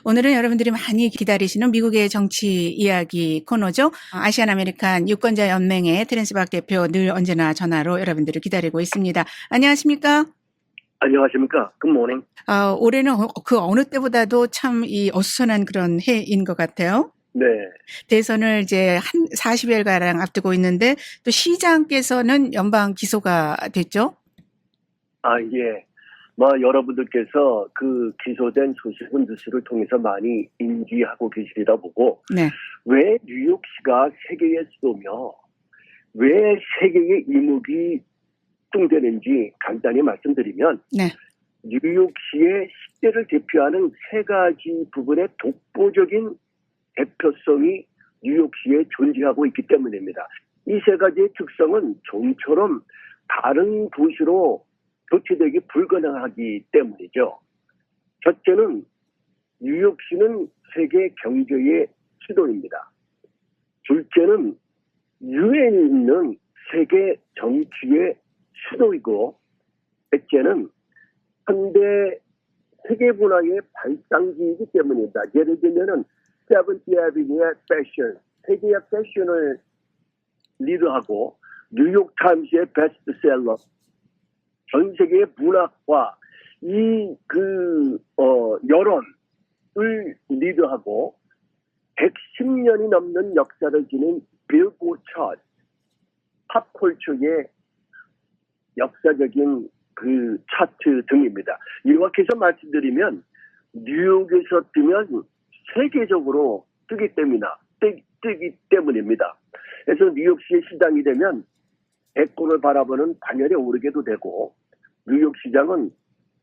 오늘은 여러분들이 많이 기다리시는 미국의 정치 이야기 코너죠. 아시안 아메리칸 유권자 연맹의 테렌스 박 대표 늘 언제나 전화로 여러분들을 기다리고 있습니다. 안녕하십니까? 안녕하십니까. 굿모닝. 올해는 그 어느 때보다도 참 이 어수선한 그런 해인 것 같아요. 네. 대선을 이제 한 40여일가량 앞두고 있는데 또 시장께서는 연방 기소가 됐죠? 예. 여러분들께서 그 기소된 소식은 뉴스를 통해서 많이 인지하고 계시리라 보고, 네. 왜 뉴욕시가 세계의 수도며, 왜 세계의 이목이 뚱되는지 간단히 말씀드리면, 네. 뉴욕시의 10대를 대표하는 세 가지 부분의 독보적인 대표성이 뉴욕시에 존재하고 있기 때문입니다. 이 세 가지의 특성은 좀처럼 다른 도시로 교체되기 불가능하기 때문이죠. 첫째는 뉴욕시는 세계 경제의 수도입니다. 둘째는 유엔이 있는 세계 정치의 수도이고, 셋째는 현대 세계 문화의 발상지이기 때문입니다. 예를 들면은 세븐티 애비뉴의 패션, 세계의 패션을 리드하고 뉴욕 타임스의 베스트셀러, 전 세계의 문학과 여론을 리드하고 110년이 넘는 역사를 지닌 빌보드 차트, 팝컬처의 역사적인 그 차트 등입니다. 이렇게 해서 말씀드리면 뉴욕에서 뜨면 세계적으로 뜨기 때문입니다. 그래서 뉴욕시의 시장이 되면 대권을 바라보는 반열에 오르게도 되고, 뉴욕 시장은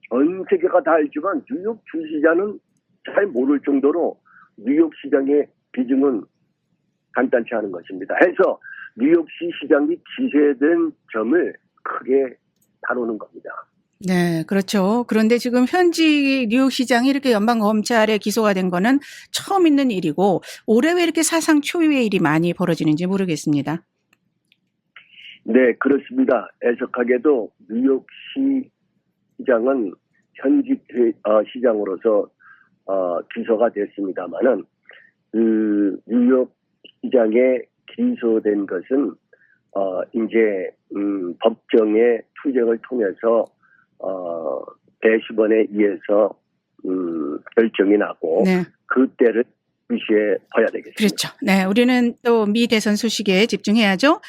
전 세계가 다 알지만 뉴욕 주시장은 잘 모를 정도로 뉴욕 시장의 비중은 간단치 않은 것입니다. 해서 뉴욕시 시장이 기세된 점을 크게 다루는 겁니다. 네, 그렇죠. 그런데 지금 현지 뉴욕시장이 이렇게 연방검찰에 기소가 된 거는 처음 있는 일이고, 올해 왜 이렇게 사상 초유의 일이 많이 벌어지는지 모르겠습니다. 네, 그렇습니다. 애석하게도 뉴욕시 시장은 현직 시장으로서 기소가 됐습니다만은 그 뉴욕 시장에 기소된 것은 이제 법정의 투쟁을 통해서 대법원에 의해서 결정이 나고, 네. 그때를 무시해 봐야 되겠습니다. 그렇죠. 네, 우리는 또 미 대선 소식에 집중해야죠.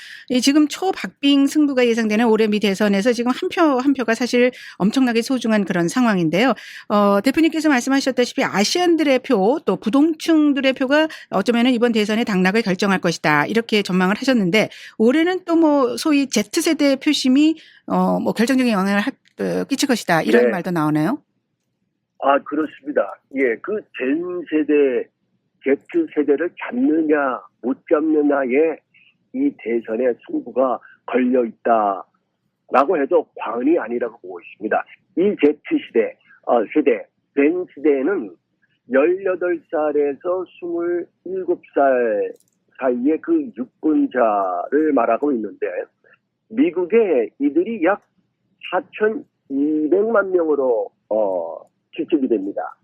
지금 초박빙 승부가 예상되는 올해 미 대선에서 지금 한 표가 사실 엄청나게 소중한 그런 상황인데요. 대표님께서 말씀하셨다시피 아시안들의 표, 또 부동층들의 표가 어쩌면은 이번 대선의 당락을 결정할 것이다, 이렇게 전망을 하셨는데, 올해는 또 뭐 소위 Z세대 표심이 결정적인 영향을 끼칠 것이다, 이런 네. 말도 나오나요? 그렇습니다. 예, 그 Z세대를 잡느냐 못 잡느냐에 이 대선의 승부가 걸려 있다라고 해도 과언이 아니라고 보고 있습니다. 이 세대, Z세대는 18살에서 27살 사이의 그 유권자를 말하고 있는데, 미국에 이들이 약 4,200만 명으로 추측이 됩니다.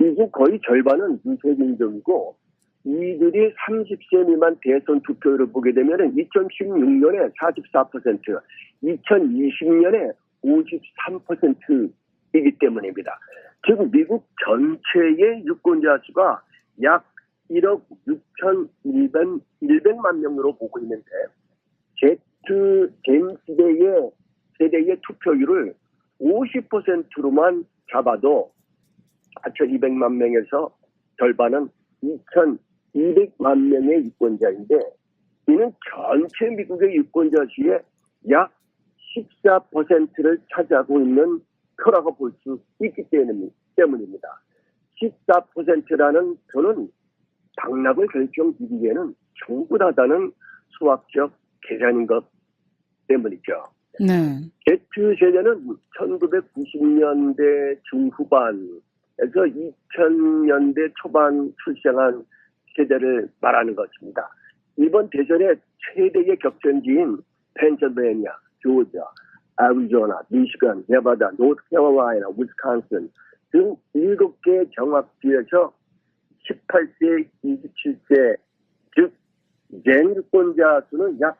미국 거의 절반은 유색인종이고, 이들이 30세 미만 대선 투표율을 보게 되면 2016년에 44%, 2020년에 53%이기 때문입니다. 즉 미국 전체의 유권자 수가 약 1억 6,100만 명으로 보고 있는데, 세대의 투표율을 50%로만 잡아도 4,200만 명에서 절반은 2,200만 명의 유권자인데, 이는 전체 미국의 유권자 수의 약 14%를 차지하고 있는 표라고 볼 수 있기 때문입니다. 14%라는 표는 당락을 결정짓기에는 충분하다는 수학적 계산인 것 때문이죠. 네. Z세대는 1990년대 중후반에서 2000년대 초반 출생한 세대를 말하는 것입니다. 이번 대선의 최대의 격전지인 펜실베니아, 조지아, 애리조나, 미시간, 네바다, 노스캐롤라이나, 위스콘신, 등 7개 정학주에서 18세, 27세, 즉 젠 유권자 수는 약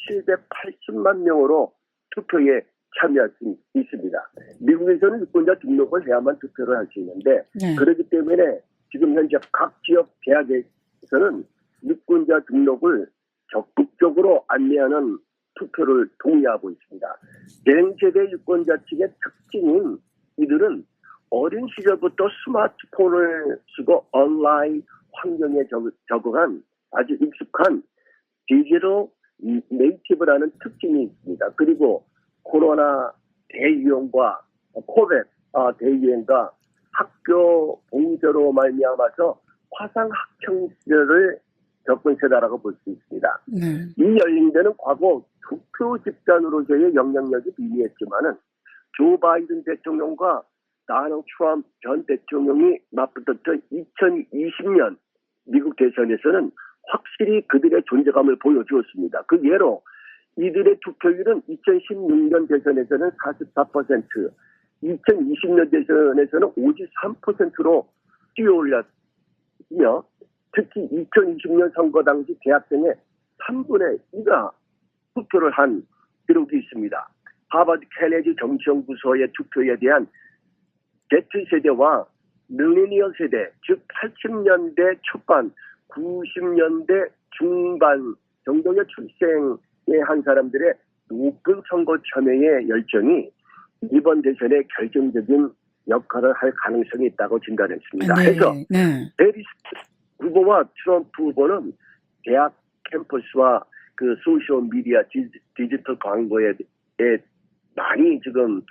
780만 명으로 투표에 참여할 수 있습니다. 미국에서는 유권자 등록을 해야만 투표를 할 수 있는데 네. 그렇기 때문에 지금 현재 각 지역 대학에서는 유권자 등록을 적극적으로 안내하는 투표를 동의하고 있습니다. 젠세대 유권자 측의 특징인 이들은 어린 시절부터 스마트폰을 쓰고 온라인 환경에 적응한 아주 익숙한 디지털 네이티브라는 특징이 있습니다. 그리고 코로나 대유행과 코빅 대유행과 학교 봉쇄로 말미암아서 화상 학창 시절을 겪은 세대라고 볼 수 있습니다. 네. 이 연령대는 과거 투표 집단으로서의 영향력이 미미했지만은 조 바이든 대통령과 도널드 트럼프 전 대통령이 맞붙었던 2020년 미국 대선에서는 확실히 그들의 존재감을 보여주었습니다. 그 예로 이들의 투표율은 2016년 대선에서는 44%, 2020년 대선에서는 53%로 뛰어올랐으며 특히 2020년 선거 당시 대학생의 3분의 2가 투표를 한 기록이 있습니다. 하버드 케네디 정치연구소의 투표에 대한 Z세대와 밀레니얼 세대, 즉 80년대 초반, 90년대 중반 정도의 출생에 한 사람들의 높은 선거 참여의 열정이 이번 대선에 결정적인 역할을 할 가능성이 있다고 진단했습니다. 네. 그래서 네. 해리스 후보와 트럼프 후보는 대학 캠퍼스와 그 소셜 미디어 디지털 광고에 많이 지금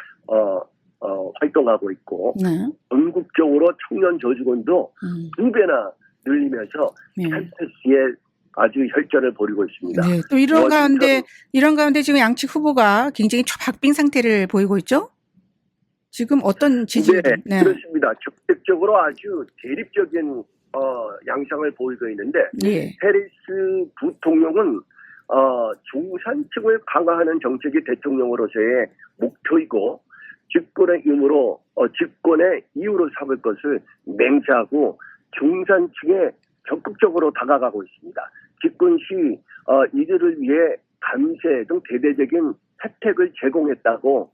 활동하고 있고 네. 전국적으로 청년 저직원도 2배나 늘리면서 네. 캠퍼스에 아주 혈전을 벌이고 있습니다. 네. 또 이런 가운데 지금 양측 후보가 굉장히 초박빙 상태를 보이고 있죠? 지금 어떤 지지율? 네, 그렇습니다. 적극적으로 아주 대립적인 양상을 보이고 있는데 예. 해리스 부통령은 중산층을 강화하는 정책이 대통령으로서의 목표이고 집권의 이유로 삼을 것을 맹세하고 중산층에 적극적으로 다가가고 있습니다. 집권 시 이들을 위해 감세 등 대대적인 혜택을 제공하겠다고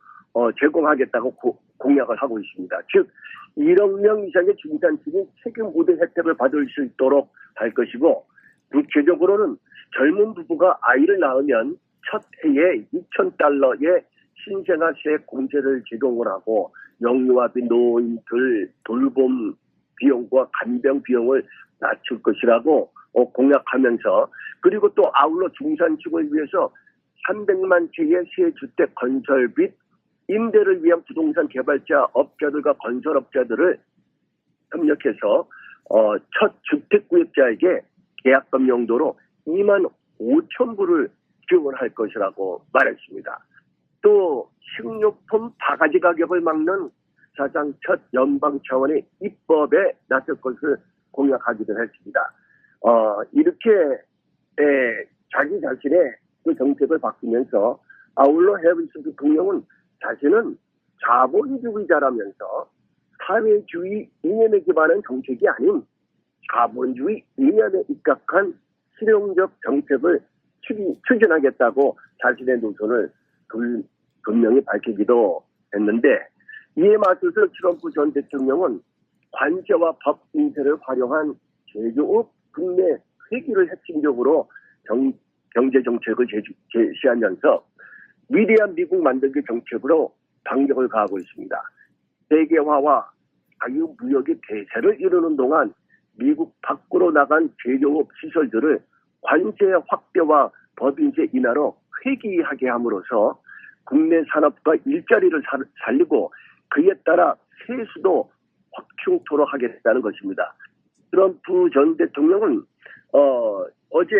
공약을 하고 있습니다. 즉 1억 명 이상의 중산층이 세금 우대 혜택을 받을 수 있도록 할 것이고 구체적으로는 젊은 부부가 아이를 낳으면 첫 해에 $2,000의 신생아세 공제를 제공을 하고 영유아비 노인들 돌봄 비용과 간병 비용을 낮출 것이라고 공약하면서 그리고 또 아울러 중산층을 위해서 300만 채의 새 주택 건설 및 임대를 위한 부동산 개발자 업자들과 건설업자들을 협력해서 첫 주택구입자에게 계약금 용도로 2만 5천 불을 지원할 것이라고 말했습니다. 또 식료품 바가지 가격을 막는 사상 첫 연방 차원의 입법에 나설 것을 공약하기도 했습니다. 이렇게 자기 자신의 그 정책을 바꾸면서 아울러 해리스 대통령은 자신은 자본주의자라면서 사회주의 이념에 기반한 정책이 아닌 자본주의 이념에 입각한 실용적 정책을 추진하겠다고 자신의 노선을 분명히 밝히기도 했는데 이에 맞서서 트럼프 전 대통령은 관세와 법 인세를 활용한 제조업 국내 회기를 핵심적으로 경제 정책을 제시하면서 위대한 미국 만들기 정책으로 반격을 가하고 있습니다. 세계화와 자유무역의 대세를 이루는 동안 미국 밖으로 나간 제조업 시설들을 관세 확대와 법인세 인하로 회귀하게 함으로써 국내 산업과 일자리를 살리고 그에 따라 세수도 확충토록 하겠다는 것입니다. 트럼프 전 대통령은 어제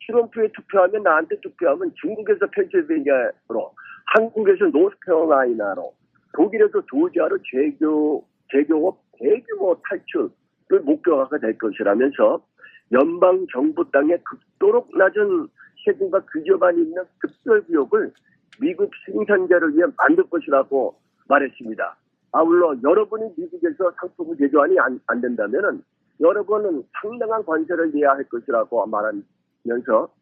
트럼프에 투표하면 나한테 투표하면 중국에서 펜실베니아로 한국에서 노스캐롤라이나로 독일에서 조지아로 제조업 대규모 탈출을 목표화가 될 것이라면서 연방 정부 땅에 극도록 낮은 세금과 규제만 있는 특별구역을 미국 생산자를 위해 만들 것이라고 말했습니다. 아울러 여러분이 미국에서 상품 제조안이 안 된다면은 여러분은 상당한 관세를 내야 할 것이라고 말하면서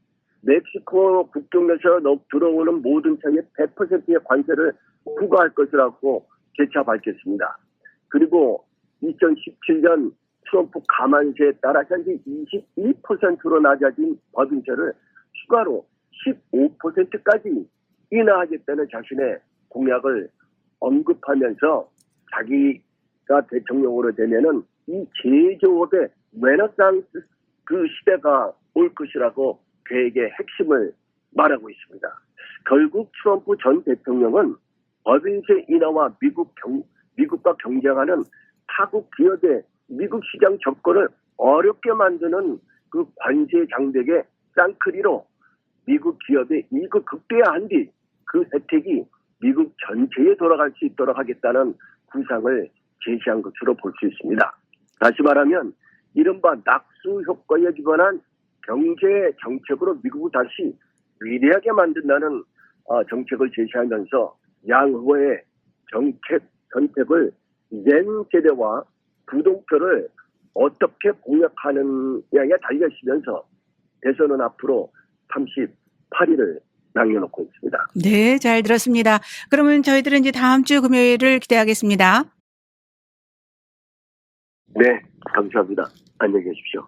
멕시코 국경에서 들어오는 모든 차에 100%의 관세를 부과할 것이라고 재차 밝혔습니다. 그리고 2017년 트럼프 감안세에 따라 현재 22%로 낮아진 법인세를 추가로 15%까지 인하하겠다는 자신의 공약을 언급하면서 자기가 대통령으로 되면은 이 제조업의 레네상스 그 시대가 올 것이라고 계획의 핵심을 말하고 있습니다. 결국 트럼프 전 대통령은 법인세 인하와 미국과 경쟁하는 타국 기업의 미국 시장 접근을 어렵게 만드는 그 관세 장벽의 쌍크리로 미국 기업의 이익을 극대화한 뒤 그 혜택이 미국 전체에 돌아갈 수 있도록 하겠다는 구상을 제시한 것으로 볼 수 있습니다. 다시 말하면 이른바 낙수 효과에 기반한 경제 정책으로 미국을 다시 위대하게 만든다는 정책을 제시하면서 양 후보의 정책 선택을 젠 세대와 부동표를 어떻게 공략하느냐에 달려있으면서 대선은 앞으로 38일을 남겨놓고 있습니다. 네, 잘 들었습니다. 그러면 저희들은 이제 다음 주 금요일을 기대하겠습니다. 네, 감사합니다. 안녕히 계십시오.